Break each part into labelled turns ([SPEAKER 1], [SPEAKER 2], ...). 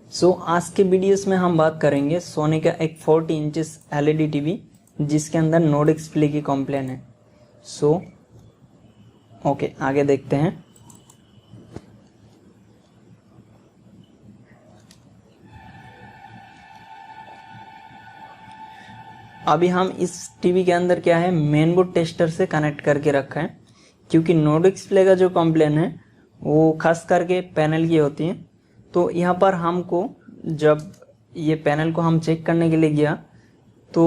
[SPEAKER 1] आज के वीडियोस में हम बात करेंगे सोनी का एक 40 इंचेस एलईडी टीवी जिसके अंदर नो डिस्प्ले की कॉम्प्लेन है। ओके, आगे देखते हैं। अभी हम इस टीवी के अंदर क्या है, मेन बोर्ड टेस्टर से कनेक्ट करके रखा है, क्योंकि नो डिस्प्ले का जो कॉम्प्लेन है वो खास करके पैनल की होती है। तो यहाँ पर हमको जब ये पैनल को हम चेक करने के लिए गया तो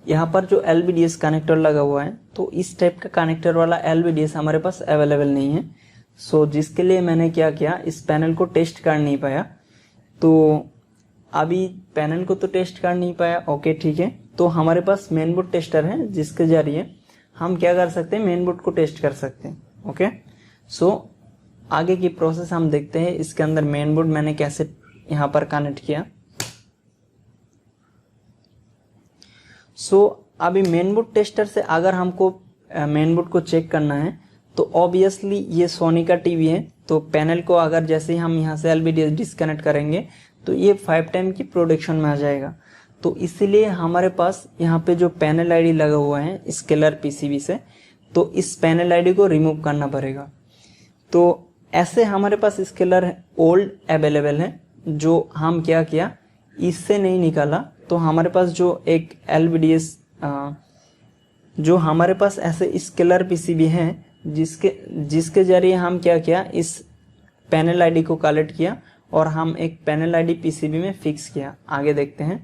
[SPEAKER 1] यहाँ पर जो LVDS कनेक्टर लगा हुआ है, तो इस टाइप का कनेक्टर वाला LVDS हमारे पास अवेलेबल नहीं है। जिसके लिए मैंने क्या किया, इस पैनल को टेस्ट कर नहीं पाया। तो अभी पैनल को तो टेस्ट कर नहीं पाया, ओके ठीक है। तो हमारे पास मेन बोर्ड टेस्टर है जिसके जरिए हम क्या कर सकते हैं, मेन बोर्ड को टेस्ट कर सकते हैं। ओके, आगे की प्रोसेस हम देखते हैं। इसके अंदर मेन बोर्ड मैंने कैसे यहाँ पर कनेक्ट किया। अभी मेन बोर्ड टेस्टर से अगर हमको मेन बोर्ड को चेक करना है तो ऑब्वियसली ये सोनी का टीवी है, तो पैनल को अगर जैसे ही हम यहाँ से LVDS डिस्कनेक्ट करेंगे तो ये 5 टाइम की प्रोडक्शन में आ जाएगा। तो इसीलिए हमारे पास यहाँ पे जो पैनल आईडी लगा हुआ है स्केलर PCB से, तो इस पैनल आईडी को रिमूव करना पड़ेगा। तो ऐसे हमारे पास स्केलर ओल्ड अवेलेबल है, जो हम क्या किया, इससे नहीं निकाला। तो हमारे पास जो एक LVDS जो हमारे पास ऐसे स्केलर PCB है जिसके जरिए हम क्या किया, इस पैनल आईडी को कलेक्ट किया और हम एक पैनल आईडी PCB में फिक्स किया। आगे देखते हैं।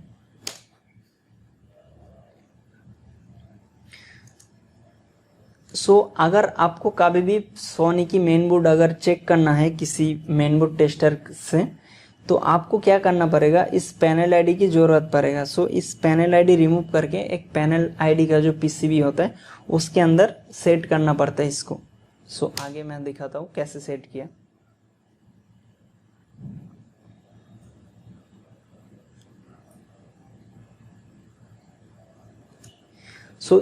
[SPEAKER 1] अगर आपको कभी भी सोनी की मेन बोर्ड अगर चेक करना है किसी मेन बोर्ड टेस्टर से, तो आपको क्या करना पड़ेगा, इस पैनल आईडी की ज़रूरत पड़ेगा। इस पैनल आईडी रिमूव करके एक पैनल आईडी का जो PCB होता है उसके अंदर सेट करना पड़ता है इसको। आगे मैं दिखाता हूँ कैसे सेट किया।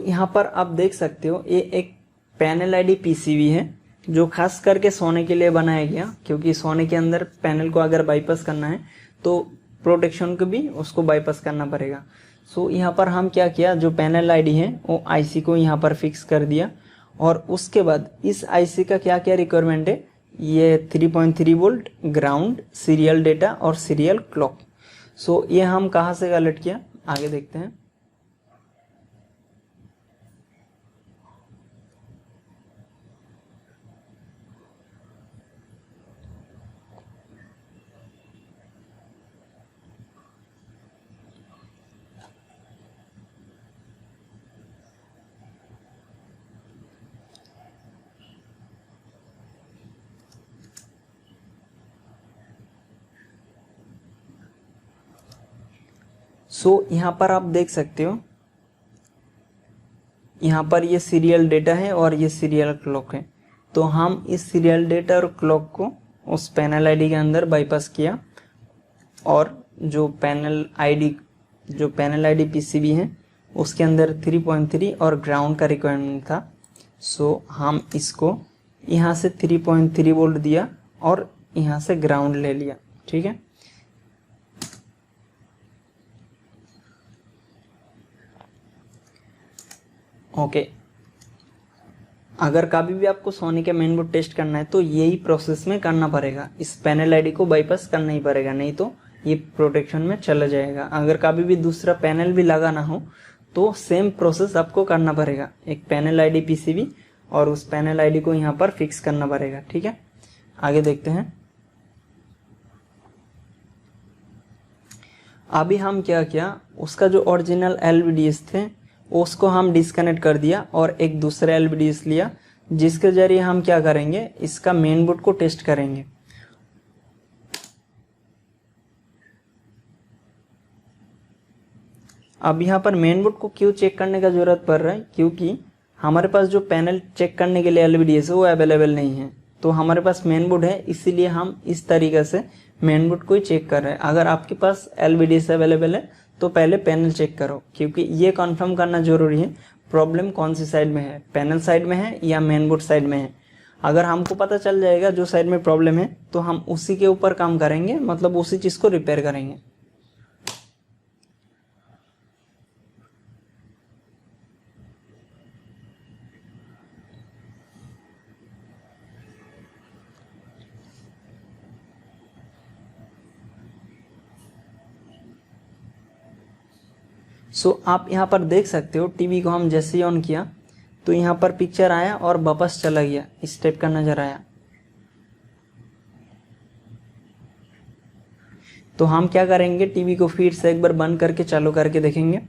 [SPEAKER 1] यहाँ पर आप देख सकते हो ये एक पैनल आईडी PCB है जो खास करके सोनी के लिए बनाया गया, क्योंकि सोनी के अंदर पैनल को अगर बाईपास करना है तो प्रोटेक्शन को भी उसको बाईपास करना पड़ेगा। यहाँ पर हम क्या किया, जो पैनल आईडी है वो IC को यहाँ पर फिक्स कर दिया और उसके बाद इस IC का क्या क्या रिक्वायरमेंट है, ये 3.3 वोल्ट, ग्राउंड, सीरियल डेटा और सीरियल क्लॉक। ये हम कहाँ से कलेक्ट किया, आगे देखते हैं। यहाँ पर आप देख सकते हो, यहाँ पर ये सीरियल डेटा है और ये सीरियल क्लॉक है। तो हम इस सीरियल डेटा और क्लॉक को उस पैनल आईडी के अंदर बाईपास किया और जो पैनल आईडी PCB है उसके अंदर 3.3 और ग्राउंड का रिक्वायरमेंट था। हम इसको यहाँ से 3.3 वोल्ट दिया और यहाँ से ग्राउंड ले लिया, ठीक है। ओके, अगर कभी भी आपको सोनी का मेन बोर्ड टेस्ट करना है तो यही प्रोसेस में करना पड़ेगा, इस पैनल आईडी को बाईपास करना ही पड़ेगा, नहीं तो ये प्रोटेक्शन में चला जाएगा। अगर कभी भी दूसरा पैनल भी लगाना हो तो सेम प्रोसेस आपको करना पड़ेगा, एक पैनल आईडी PCB और उस पैनल आईडी को यहाँ पर फिक्स करना पड़ेगा, ठीक है। आगे देखते हैं। अभी हम क्या किया, उसका जो ओरिजिनल LVDS थे उसको हम डिस्कनेक्ट कर दिया और एक दूसरा LVDS लिया, जिसके जरिए हम क्या करेंगे, इसका मेन बोर्ड को टेस्ट करेंगे। अब यहाँ पर मेन बोर्ड को क्यों चेक करने का जरूरत पड़ रहा है, क्योंकि हमारे पास जो पैनल चेक करने के लिए LVDS है वो अवेलेबल नहीं है। तो हमारे पास मेन बोर्ड है, इसीलिए हम इस तरीके से मेन बोर्ड को ही चेक कर रहे हैं। अगर आपके पास LVDS अवेलेबल है तो पहले पैनल चेक करो, क्योंकि ये कंफर्म करना जरूरी है प्रॉब्लम कौन सी साइड में है, पैनल साइड में है या मेन बोर्ड साइड में है। अगर हमको पता चल जाएगा जो साइड में प्रॉब्लम है तो हम उसी के ऊपर काम करेंगे, मतलब उसी चीज को रिपेयर करेंगे। आप यहाँ पर देख सकते हो टीवी को हम जैसे ही ऑन किया तो यहाँ पर पिक्चर आया और वापस चला गया, इस टाइप का नजर आया। तो हम क्या करेंगे, टीवी को फिर से एक बार बंद करके चालू करके देखेंगे।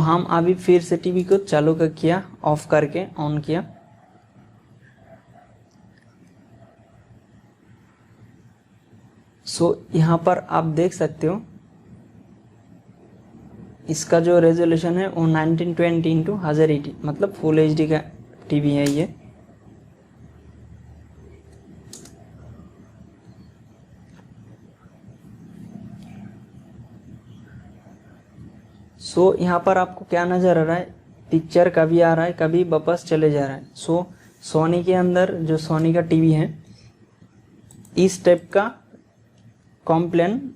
[SPEAKER 1] हम अभी फिर से टीवी को चालू कर किया, ऑफ करके ऑन किया। यहाँ पर आप देख सकते हो इसका जो रेजोल्यूशन है वो 1920 इंटू 1080, मतलब फुल एचडी का टीवी है ये। यहाँ पर आपको क्या नजर आ रहा है, पिक्चर कभी आ रहा है कभी वापस चले जा रहा है। सोनी के अंदर जो सोनी का टीवी है इस टाइप का कॉम्प्लेन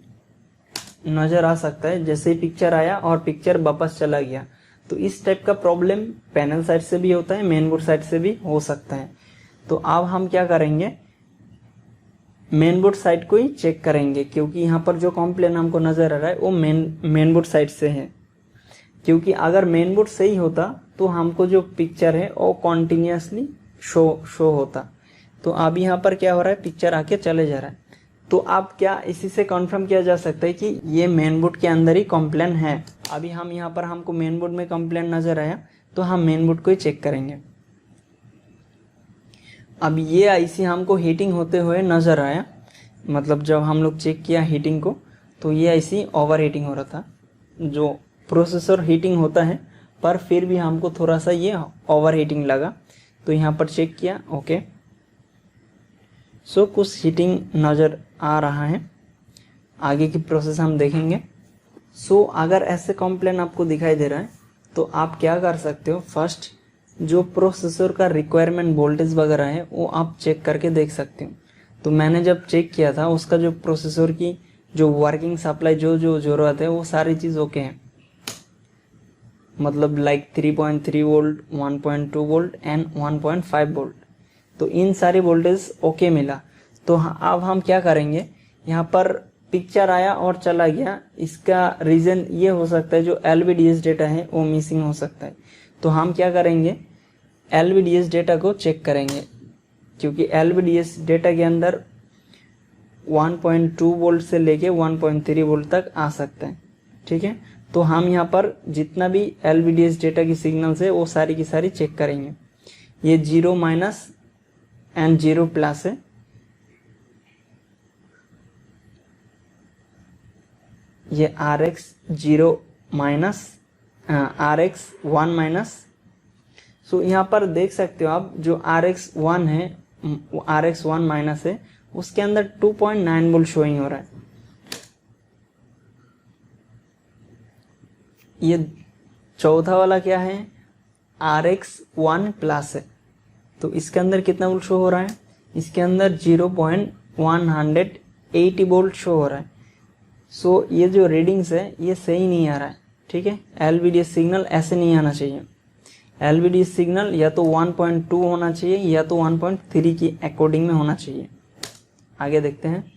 [SPEAKER 1] नजर आ सकता है, जैसे ही पिक्चर आया और पिक्चर वापस चला गया। तो इस टाइप का प्रॉब्लम पैनल साइड से भी होता है, मेन बोर्ड साइड से भी हो सकता है। तो अब हम क्या करेंगे, मेन बोर्ड साइड को ही चेक करेंगे, क्योंकि यहाँ पर जो कॉम्प्लेन हमको नजर आ रहा है वो मेन बोर्ड साइड से है। क्योंकि अगर मेन बोर्ड सही होता तो हमको जो पिक्चर है वो कॉन्टिन्यूसली शो होता। तो अब यहाँ पर क्या हो रहा है, पिक्चर आके चले जा रहा है। तो अब क्या इसी से कंफर्म किया जा सकता है कि ये मेन बोर्ड के अंदर ही कंप्लेन है। अभी हम यहाँ पर हमको मेन बोर्ड में कंप्लेन नजर आया तो हम मेन बोर्ड को ही चेक करेंगे। अब ये आईसी हमको हीटिंग होते हुए नजर आया, मतलब जब हम लोग चेक किया हीटिंग को तो ये आईसी ओवर हीटिंग हो रहा था। जो प्रोसेसर हीटिंग होता है पर फिर भी हमको थोड़ा सा ये ओवर हीटिंग लगा, तो यहाँ पर चेक किया, ओके। कुछ हीटिंग नज़र आ रहा है, आगे की प्रोसेस हम देखेंगे। अगर ऐसे कंप्लेन आपको दिखाई दे रहा है तो आप क्या कर सकते हो, फर्स्ट जो प्रोसेसर का रिक्वायरमेंट वोल्टेज वगैरह है वो आप चेक करके देख सकते हो। तो मैंने जब चेक किया था उसका जो प्रोसेसर की जो वर्किंग सप्लाई जो ज़रूरत है वो सारी चीज़ ओके है, मतलब like 3.3 volt, 1.2 volt and 1.5 volt. तो इन सारी वोल्टेज ओके मिला। तो अब हम क्या करेंगे, यहाँ पर पिक्चर आया और चला गया, इसका रीज़न ये हो सकता है जो LVDS डेटा है वो मिसिंग हो सकता है। तो हम क्या करेंगे, LVDS डेटा को चेक करेंगे, क्योंकि LVDS डेटा के अंदर 1.2 वोल्ट से लेके 1.3 वोल्ट तक आ सकता है, ठीक है। तो हम यहाँ पर जितना भी LVDS डेटा की सिग्नल्स है वो सारी की सारी चेक करेंगे। ये 0 माइनस एंड 0 प्लस है, ये RX 0 माइनस, RX 1 माइनस। यहाँ पर देख सकते हो आप जो RX 1 है, RX 1 माइनस है, उसके अंदर 2.9 वोल्ट शोइंग हो रहा है। ये चौथा वाला क्या है, RX 1 प्लस है, तो इसके अंदर कितना वोल्ट शो हो रहा है, इसके अंदर 0.180 वोल्ट शो हो रहा है। ये जो रीडिंग्स है ये सही नहीं आ रहा है, ठीक है। LVDS सिग्नल ऐसे नहीं आना चाहिए। LVDS सिग्नल या तो 1.2 होना चाहिए या तो 1.3 की अकॉर्डिंग में होना चाहिए। आगे देखते हैं।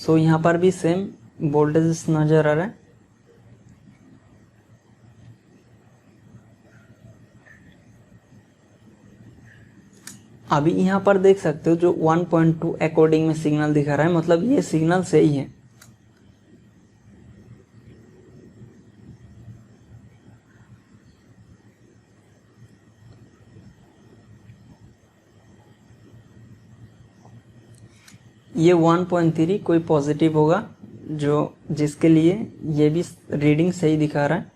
[SPEAKER 1] यहाँ पर भी सेम वोल्टेज नजर आ रहा है। अभी यहाँ पर देख सकते हो जो 1.2 अकॉर्डिंग में सिग्नल दिखा रहा है, मतलब ये सिग्नल सही है। ये 1.3 कोई पॉजिटिव होगा जो जिसके लिए ये भी रीडिंग सही दिखा रहा है।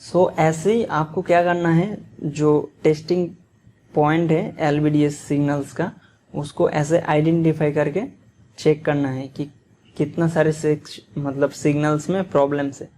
[SPEAKER 1] सो ऐसे ही आपको क्या करना है, जो टेस्टिंग पॉइंट है एलवीडीएस सिग्नल्स का, उसको ऐसे आइडेंटिफाई करके चेक करना है कि कितना सारे मतलब सिग्नल्स में प्रॉब्लम्स है।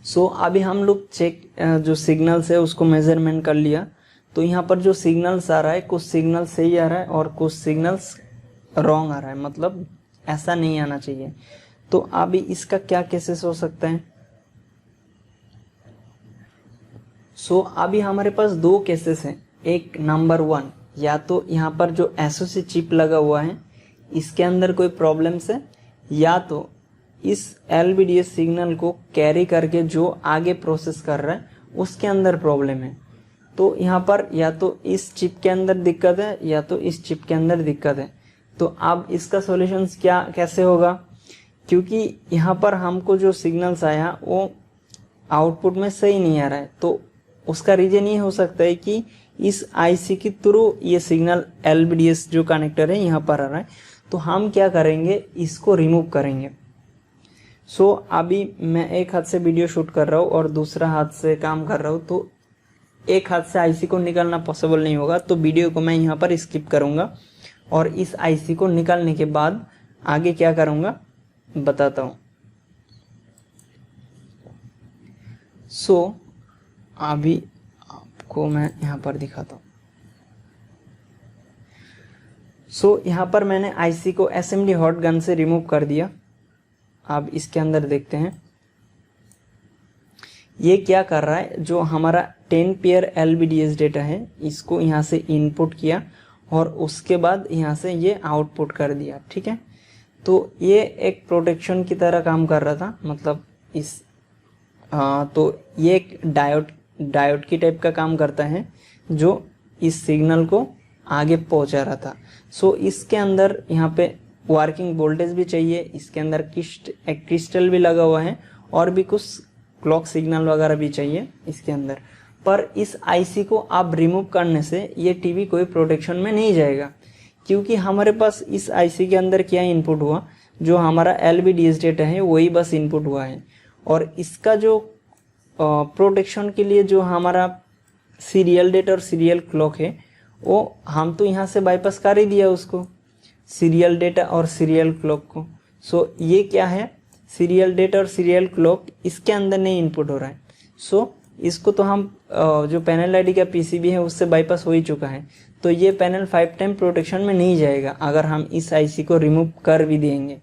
[SPEAKER 1] सो अभी हम लोग चेक जो सिग्नल्स है उसको मेजरमेंट कर लिया। तो यहाँ पर जो सिग्नल्स आ रहा है, कुछ सिग्नल्स सही आ रहा है और कुछ सिग्नल्स रॉन्ग आ रहा है, मतलब ऐसा नहीं आना चाहिए। तो अभी इसका क्या केसेस हो सकता है। सो अभी हमारे पास दो केसेस हैं। एक नंबर 1, या तो यहाँ पर जो एसओसी चिप लगा हुआ है इसके अंदर कोई प्रॉब्लम्स है, या तो इस एलवीडीएस सिग्नल को कैरी करके जो आगे प्रोसेस कर रहा है उसके अंदर प्रॉब्लम है। तो यहाँ पर या तो इस चिप के अंदर दिक्कत है या तो इस चिप के अंदर दिक्कत है। तो अब इसका सॉल्यूशन क्या कैसे होगा, क्योंकि यहाँ पर हमको जो सिग्नल्स आया वो आउटपुट में सही नहीं आ रहा है। तो उसका रीजन ये हो सकता है कि इस आईसी के थ्रू ये सिग्नल एलवीडीएस जो कनेक्टर है यहाँ पर आ रहा है। तो हम क्या करेंगे, इसको रिमूव करेंगे। सो अभी मैं एक हाथ से वीडियो शूट कर रहा हूँ और दूसरा हाथ से काम कर रहा हूँ, तो एक हाथ से आईसी को निकालना पॉसिबल नहीं होगा। तो वीडियो को मैं यहाँ पर स्किप करूँगा और इस आईसी को निकालने के बाद आगे क्या करूँगा बताता हूँ। सो अभी आपको मैं यहाँ पर दिखाता हूँ। सो यहाँ पर मैंने आईसी को एसएमडी हॉट गन से रिमूव कर दिया। अब इसके अंदर देखते हैं ये क्या कर रहा है। जो हमारा 10 पेयर एलवीडीएस डेटा है इसको यहाँ से इनपुट किया और उसके बाद यहाँ से ये आउटपुट कर दिया, ठीक है। तो ये एक प्रोटेक्शन की तरह काम कर रहा था, मतलब इस तो ये एक डायोड की टाइप का काम करता है जो इस सिग्नल को आगे पहुँचा रहा था। सो इसके अंदर यहाँ पे वर्किंग वोल्टेज भी चाहिए, इसके अंदर एक क्रिस्टल भी लगा हुआ है और भी कुछ क्लॉक सिग्नल वगैरह भी चाहिए इसके अंदर। पर इस आईसी को आप रिमूव करने से ये टीवी कोई प्रोटेक्शन में नहीं जाएगा, क्योंकि हमारे पास इस आईसी के अंदर क्या इनपुट हुआ, जो हमारा एलवीडीएस डेटा है वही बस इनपुट हुआ है। और इसका जो प्रोटेक्शन के लिए जो हमारा सीरियल डेटा और सीरियल क्लॉक है वो हम तो यहाँ से बाईपास कर ही दिया उसको, सीरियल डेटा और सीरियल क्लॉक को। सो ये क्या है, सीरियल डेटा और सीरियल क्लॉक इसके अंदर नहीं इनपुट हो रहा है। सो इसको तो हम जो पैनल आईडी का पीसीबी है उससे बाईपास हो ही चुका है। तो ये पैनल 5 टाइम प्रोटेक्शन में नहीं जाएगा अगर हम इस आईसी को रिमूव कर भी देंगे।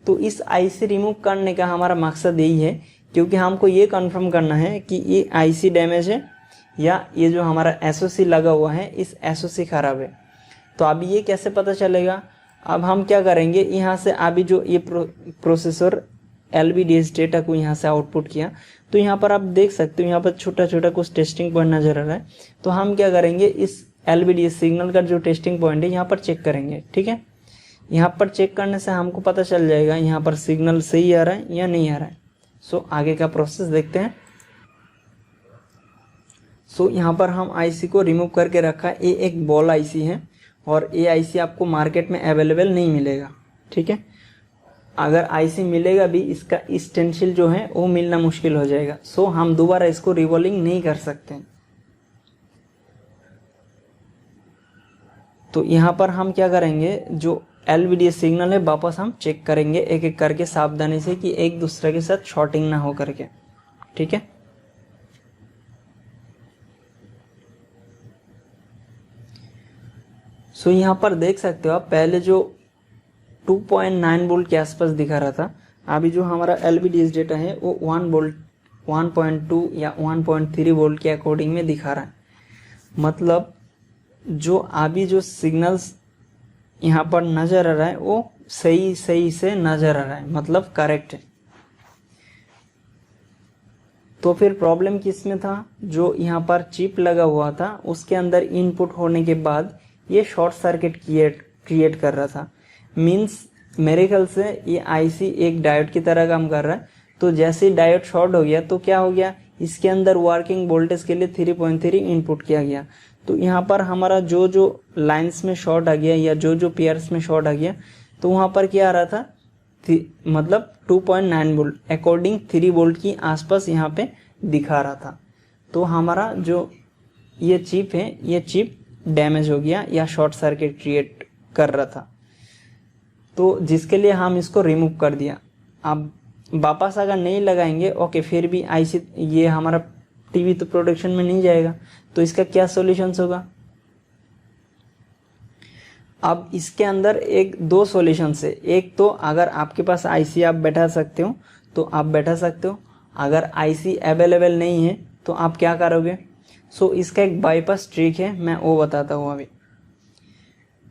[SPEAKER 1] तो इस आईसी रिमूव करने का हमारा मकसद यही है, क्योंकि हमको ये कंफर्म करना है कि ये आईसी डैमेज है या ये जो हमारा एसओसी लगा हुआ है इस एसओसी खराब है। तो अभी ये कैसे पता चलेगा। अब हम क्या करेंगे, यहाँ से अभी जो ये प्रोसेसर एलवीडीएस डेटा को यहाँ से आउटपुट किया, तो यहाँ पर आप देख सकते हो यहाँ पर छोटा छोटा कुछ टेस्टिंग पॉइंट नजर आ रहा है। तो हम क्या करेंगे, इस एलवीडीएस सिग्नल का जो टेस्टिंग पॉइंट है यहाँ पर चेक करेंगे, ठीक है। यहाँ पर चेक करने से हमको पता चल जाएगा यहाँ पर सिग्नल सही आ रहा है या नहीं आ रहा है। सो आगे का प्रोसेस देखते हैं। सो यहाँ पर हम आईसी को रिमूव करके रखा है। ये एक बॉल आईसी है और ये आईसी आपको मार्केट में अवेलेबल नहीं मिलेगा, ठीक है। अगर आईसी मिलेगा भी इसका स्टेंसिल जो है वो मिलना मुश्किल हो जाएगा। सो हम दोबारा इसको रिवॉल्विंग नहीं कर सकते। तो यहाँ पर हम क्या करेंगे, जो एलवीडीएस सिग्नल है वापस हम चेक करेंगे एक एक करके सावधानी से कि एक दूसरे के साथ शॉर्टिंग ना हो करके, ठीक है। सो यहाँ पर देख सकते हो आप, पहले जो 2.9 वोल्ट के आसपास दिखा रहा था, अभी जो हमारा एलवीडीएस डेटा है वो 1 वोल्ट 1.2 या 1.3 वोल्ट के अकॉर्डिंग में दिखा रहा है। मतलब जो अभी जो सिग्नल्स यहाँ पर नज़र आ रहा है वो सही से नज़र आ रहा है, मतलब करेक्ट है। तो फिर प्रॉब्लम किस में था, जो यहाँ पर चिप लगा हुआ था उसके अंदर इनपुट होने के बाद ये शॉर्ट सर्किट क्रिएट कर रहा था। मीन्स मेरे ख्याल से ये आईसी एक डायोड की तरह काम कर रहा है। तो जैसे ही डायोड शॉर्ट हो गया तो क्या हो गया, इसके अंदर वर्किंग वोल्टेज के लिए 3.3 इनपुट किया गया। तो यहाँ पर हमारा जो जो लाइंस में शॉर्ट आ गया या जो जो पेयर्स में शॉर्ट आ गया, तो वहाँ पर क्या आ रहा था, मतलब 2.9 वोल्ट अकॉर्डिंग 3 वोल्ट की आसपास यहाँ पे दिखा रहा था। तो हमारा जो ये चिप है, ये चिप डैमेज हो गया या शॉर्ट सर्किट क्रिएट कर रहा था, तो जिसके लिए हम इसको रिमूव कर दिया। अब वापस अगर नहीं लगाएंगे ओके, फिर भी आईसी ये हमारा टीवी तो प्रोडक्शन में नहीं जाएगा। तो इसका क्या सॉल्यूशंस होगा, अब इसके अंदर एक दो सॉल्यूशंस है। एक तो अगर आपके पास आईसी आप बैठा सकते हो तो आप बैठा सकते हो, अगर आईसी अवेलेबल नहीं है तो आप क्या करोगे। सो इसका एक बाईपास ट्रिक है, मैं वो बताता हूँ अभी।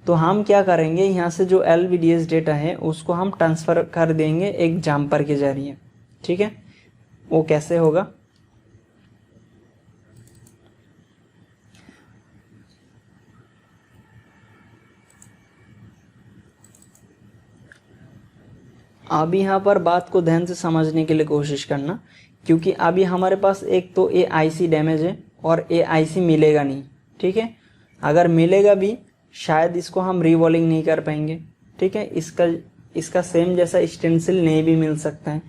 [SPEAKER 1] तो हम क्या करेंगे, यहाँ से जो LVDS डेटा है उसको हम ट्रांसफ़र कर देंगे एक जम्पर के जरिए, ठीक है। वो कैसे होगा, अभी यहाँ पर बात को ध्यान से समझने के लिए कोशिश करना, क्योंकि अभी हमारे पास एक तो ये आईसी डैमेज है और ये आईसी मिलेगा नहीं, ठीक है। अगर मिलेगा भी शायद इसको हम रिवॉल्विंग नहीं कर पाएंगे, ठीक है। इसका सेम जैसा स्टेंसिल नहीं भी मिल सकता है।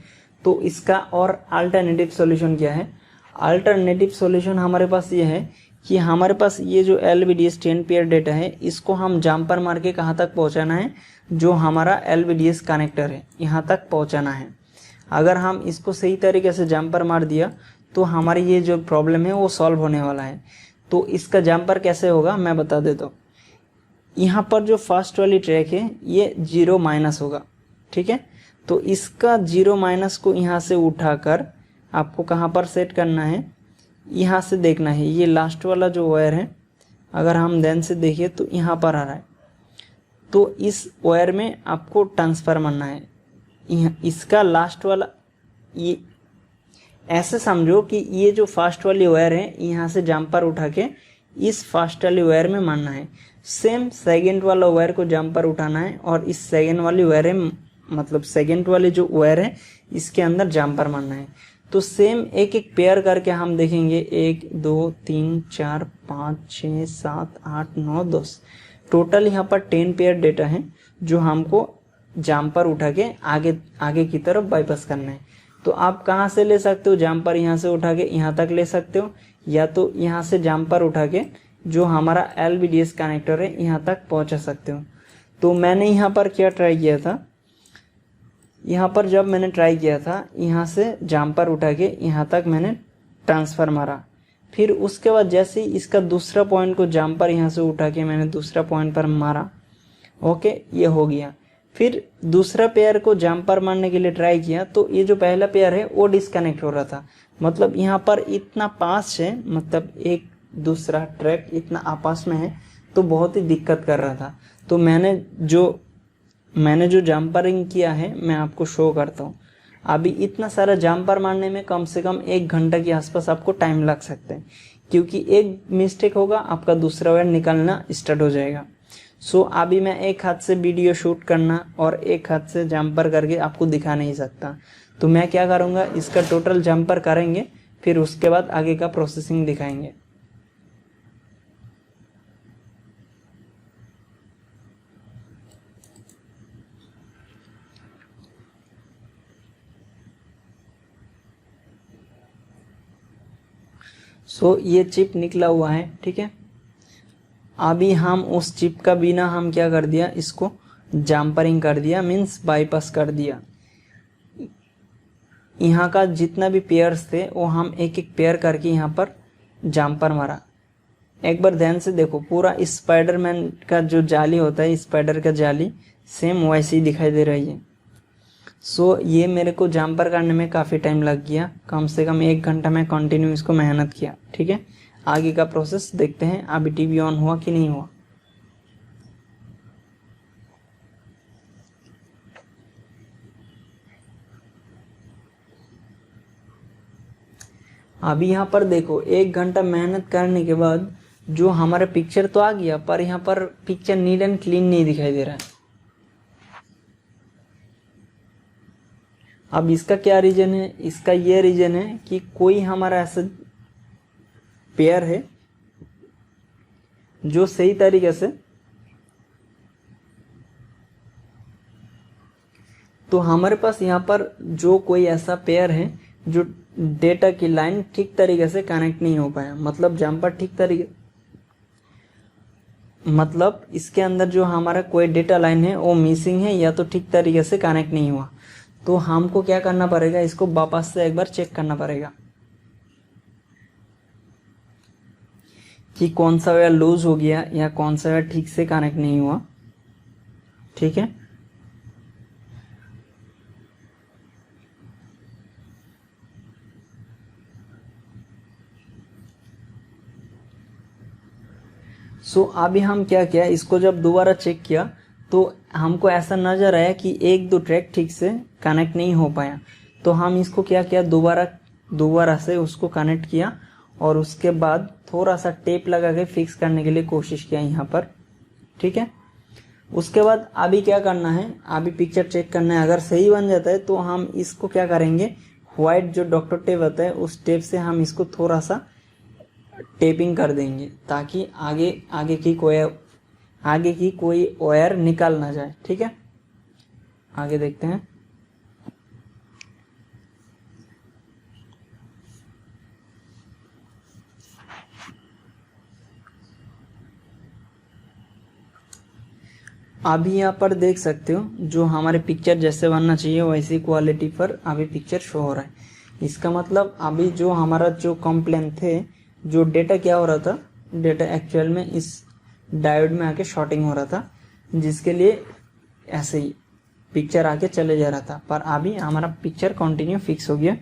[SPEAKER 1] तो इसका और अल्टरनेटिव सॉल्यूशन क्या है, अल्टरनेटिव सॉल्यूशन हमारे पास ये है कि हमारे पास ये जो LVDS 10 पेयर डेटा है इसको हम जम्पर मार के कहाँ तक पहुँचाना है, जो हमारा LVDS कनेक्टर है यहाँ तक पहुँचाना है। अगर हम इसको सही तरीके से जम्पर मार दिया तो हमारी ये जो प्रॉब्लम है वो सॉल्व होने वाला है। तो इसका जम्पर कैसे होगा मैं बता देता हूँ। यहाँ पर जो फर्स्ट वाली ट्रैक है ये 0- होगा, ठीक है। तो इसका 0- को यहाँ से उठाकर आपको कहाँ पर सेट करना है, यहाँ से देखना है। ये लास्ट वाला जो वायर है अगर हम ध्यान से देखिए तो यहाँ पर आ रहा है, तो इस वायर में आपको ट्रांसफ़र करना है। इसका लास्ट वाला, ये ऐसे समझो कि ये जो फास्ट वाली वायर है यहाँ से जम्पर उठा के इस फास्ट वाली वायर में मारना है। सेम सेकंड वाला वायर को जम्पर उठाना है और इस सेकंड वाली वायर है, मतलब सेकंड वाली जो वायर है इसके अंदर जम्पर मारना है। तो सेम एक एक पेयर करके हम देखेंगे, 1 2 3 4 5 6 7 8 9 10, टोटल यहाँ पर 10 पेयर डेटा है जो हमको जम्पर उठा के आगे की तरफ बाईपास करना है। तो आप कहाँ से ले सकते हो, जम्पर यहाँ से उठा के यहाँ तक ले सकते हो, या तो यहाँ से जम्पर उठा के जो हमारा LVDS कनेक्टर है यहाँ तक पहुँचा सकते हो। तो मैंने यहाँ पर क्या ट्राई किया था, यहाँ पर जब मैंने ट्राई किया था यहाँ से जम्पर उठा के यहाँ तक मैंने ट्रांसफ़र मारा, फिर उसके बाद जैसे ही इसका दूसरा पॉइंट को जम्पर यहाँ से उठा के मैंने दूसरा पॉइंट पर मारा, ओके ये हो गया। फिर दूसरा पेयर को जम्पर मारने के लिए ट्राई किया तो ये जो पहला पेयर है वो डिस्कनेक्ट हो रहा था, मतलब यहाँ पर इतना पास है, मतलब एक दूसरा ट्रैक इतना आपस में है तो बहुत ही दिक्कत कर रहा था। तो मैंने जो जम्परिंग किया है मैं आपको शो करता हूँ। अभी इतना सारा जम्पर मारने में कम से कम 1 घंटा के आसपास आपको टाइम लग सकता है, क्योंकि एक मिस्टेक होगा आपका दूसरा वायर निकलना स्टार्ट हो जाएगा। सो अभी मैं एक हाथ से वीडियो शूट करना और एक हाथ से जम्पर करके आपको दिखा नहीं सकता। तो मैं क्या करूँगा, इसका टोटल जम्पर करेंगे फिर उसके बाद आगे का प्रोसेसिंग दिखाएंगे। सो ये चिप निकला हुआ है, ठीक है। अभी हम उस चिप का बिना हम क्या कर दिया, इसको जम्परिंग कर दिया, मीन्स बाईपास कर दिया। यहाँ का जितना भी पेयर्स थे वो हम एक एक पेयर करके यहाँ पर जम्पर मारा। एक बार ध्यान से देखो, पूरा स्पाइडरमैन का जो जाली होता है, स्पाइडर का जाली सेम वैसे ही दिखाई दे रही है। सो ये मेरे को जम्पर करने में काफ़ी टाइम लग गया, कम से कम 1 घंटा मैं कंटिन्यू इसको मेहनत किया, ठीक है। आगे का प्रोसेस देखते हैं अभी टीवी ऑन हुआ कि नहीं हुआ। अभी यहाँ पर देखो 1 घंटा मेहनत करने के बाद जो हमारा पिक्चर तो आ गया, पर यहाँ पर पिक्चर नीट एंड क्लीन नहीं दिखाई दे रहा है। अब इसका क्या रीजन है? इसका ये रीजन है कि कोई हमारा ऐसा पेयर है जो सही तरीके से, तो हमारे पास यहाँ पर जो कोई ऐसा पेयर है जो डेटा की लाइन ठीक तरीके से कनेक्ट नहीं हो पाया, मतलब जम्पर ठीक तरीके, मतलब इसके अंदर जो हमारा कोई डेटा लाइन है वो मिसिंग है या तो ठीक तरीके से कनेक्ट नहीं हुआ। तो हमको क्या करना पड़ेगा, इसको वापस से एक बार चेक करना पड़ेगा कि कौन सा वायर लूज हो गया या कौन सा वायर ठीक से कनेक्ट नहीं हुआ। ठीक है, सो अभी हम क्या किया, इसको जब दोबारा चेक किया तो हमको ऐसा नजर आया कि 1-2 ट्रैक ठीक से कनेक्ट नहीं हो पाया। तो हम इसको क्या किया, दोबारा से उसको कनेक्ट किया और उसके बाद थोड़ा सा टेप लगा के फिक्स करने के लिए कोशिश किया यहाँ पर। ठीक है, उसके बाद अभी क्या करना है, अभी पिक्चर चेक करना है। अगर सही बन जाता है तो हम इसको क्या करेंगे, व्हाइट जो डॉक्टर टेप होता है उस टेप से हम इसको थोड़ा सा टेपिंग कर देंगे ताकि आगे की कोई वायर निकल ना जाए। ठीक है, आगे देखते हैं। अभी यहाँ पर देख सकते हो जो हमारे पिक्चर जैसे बनना चाहिए वैसी क्वालिटी पर अभी पिक्चर शो हो रहा है। इसका मतलब अभी जो हमारा जो कंप्लेन थे, जो डेटा क्या हो रहा था, डेटा एक्चुअल में इस डायोड में आके शॉर्टिंग हो रहा था, जिसके लिए ऐसे ही पिक्चर आके चले जा रहा था, पर अभी हमारा पिक्चर कंटिन्यू फिक्स हो गया।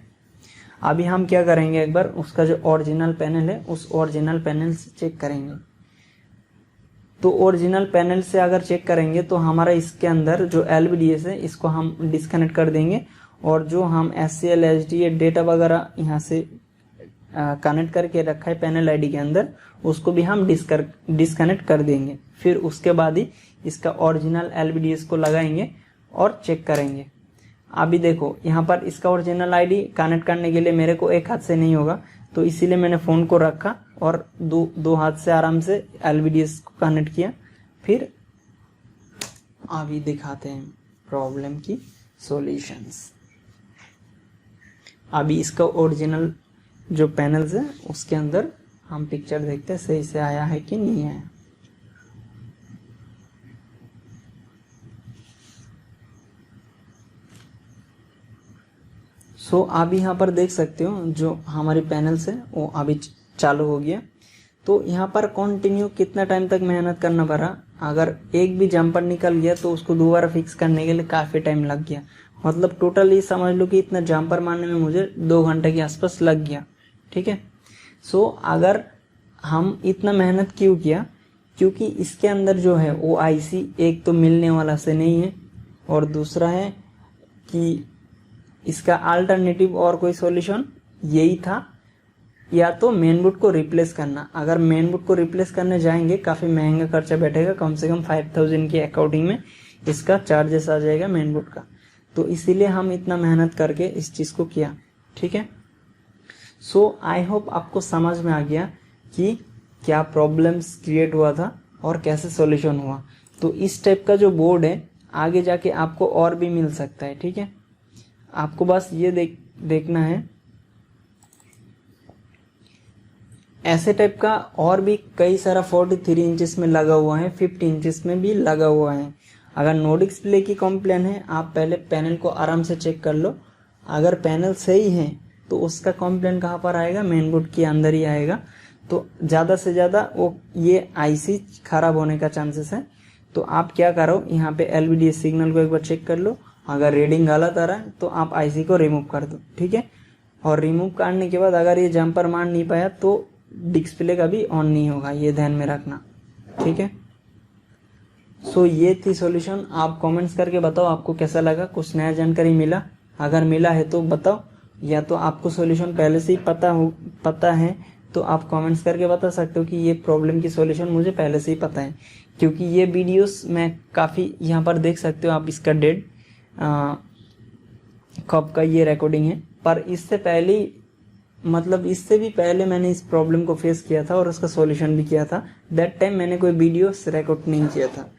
[SPEAKER 1] अभी हम क्या करेंगे, एक बार उसका जो ओरिजिनल पैनल है उस ओरिजिनल पैनल से चेक करेंगे। तो ओरिजिनल पैनल से अगर चेक करेंगे तो हमारा इसके अंदर जो LVDS है इसको हम डिस्कनेक्ट कर देंगे और जो हम SCL HD डेटा वगैरह यहाँ से कनेक्ट करके रखा है पैनल आईडी के अंदर, उसको भी हम डिस्कनेक्ट कर देंगे। फिर उसके बाद ही इसका ओरिजिनल LVDS को लगाएंगे और चेक करेंगे। अभी देखो यहाँ पर इसका ओरिजिनल आईडी कनेक्ट करने के लिए मेरे को एक हाथ से नहीं होगा, तो इसीलिए मैंने फ़ोन को रखा और दो हाथ से आराम से LVDS को कनेक्ट किया। फिर अभी दिखाते हैं प्रॉब्लम की सॉल्यूशंस। अभी इसका ओरिजिनल जो पैनल्स है उसके अंदर हम पिक्चर देखते हैं सही से आया है कि नहीं आया। सो अभी यहाँ पर देख सकते हो जो हमारी पैनल्स है वो अभी चालू हो गया। तो यहाँ पर कंटिन्यू कितना टाइम तक मेहनत करना पड़ा, अगर एक भी जम्पर निकल गया तो उसको दोबारा फिक्स करने के लिए काफ़ी टाइम लग गया। मतलब टोटली समझ लो कि इतना जम्पर मारने में मुझे 2 घंटे के आसपास लग गया। ठीक है, सो अगर हम इतना मेहनत क्यों किया, क्योंकि इसके अंदर जो है वो IC एक तो मिलने वाला से नहीं है और दूसरा है कि इसका अल्टरनेटिव और कोई सॉल्यूशन यही था, या तो मेन बोर्ड को रिप्लेस करना। अगर मेन बोर्ड को रिप्लेस करने जाएंगे काफ़ी महंगा खर्चा बैठेगा, कम से कम 5000 के अकॉर्डिंग में इसका चार्जेस आ जाएगा मेन बोर्ड का। तो इसीलिए हम इतना मेहनत करके इस चीज़ को किया। ठीक है, सो आई होप आपको समझ में आ गया कि क्या प्रॉब्लम्स क्रिएट हुआ था और कैसे सॉल्यूशन हुआ। तो इस टाइप का जो बोर्ड है आगे जाके आपको और भी मिल सकता है। ठीक है, आपको बस ये देखना है। ऐसे टाइप का और भी कई सारा 43 इंचेस में लगा हुआ है, 50 इंचेस में भी लगा हुआ है। अगर नो डिस्प्ले की कंप्लेन है, आप पहले पैनल को आराम से चेक कर लो। अगर पैनल सही है तो उसका कंप्लेन कहाँ पर आएगा, मेन बोर्ड के अंदर ही आएगा। तो ज़्यादा से ज़्यादा वो ये IC खराब होने का चांसेस है। तो आप क्या करो, यहाँ पे LVDS सिग्नल को एक बार चेक कर लो। अगर रीडिंग गलत आ रहा है तो आप IC को रिमूव कर दो। ठीक है, और रिमूव करने के बाद अगर ये जम्पर मान नहीं पाया तो डिस्प्ले का भी ऑन नहीं होगा, ये ध्यान में रखना, ठीक है। सो ये थी सॉल्यूशन। आप कमेंट्स करके बताओ आपको कैसा लगा, कुछ नया जानकारी मिला, अगर मिला है तो बताओ, या तो आपको सॉल्यूशन पहले से ही पता है तो आप कमेंट्स करके बता सकते हो कि ये प्रॉब्लम की सॉल्यूशन मुझे पहले से ही पता है, क्योंकि ये वीडियोस मैं काफ़ी यहाँ पर देख सकते हो आप, इसका डेट कब का ये रिकॉर्डिंग है, पर इससे पहले मतलब इससे भी पहले मैंने इस प्रॉब्लम को फेस किया था और उसका सॉल्यूशन भी किया था। दैट टाइम मैंने कोई वीडियोस रिकॉर्ड नहीं किया था,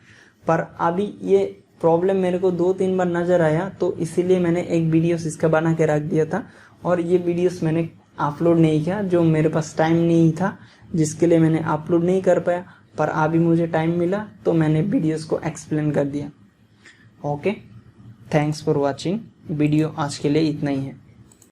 [SPEAKER 1] पर अभी ये प्रॉब्लम मेरे को 2-3 बार नज़र आया, तो इसीलिए मैंने एक वीडियोस इसका बना के रख दिया था और ये वीडियोस मैंने अपलोड नहीं किया, जो मेरे पास टाइम नहीं था जिसके लिए मैंने अपलोड नहीं कर पाया, पर अभी मुझे टाइम मिला तो मैंने वीडियोस को एक्सप्लेन कर दिया। Okay, thanks for watching. Video आज के लिए इतना ही है।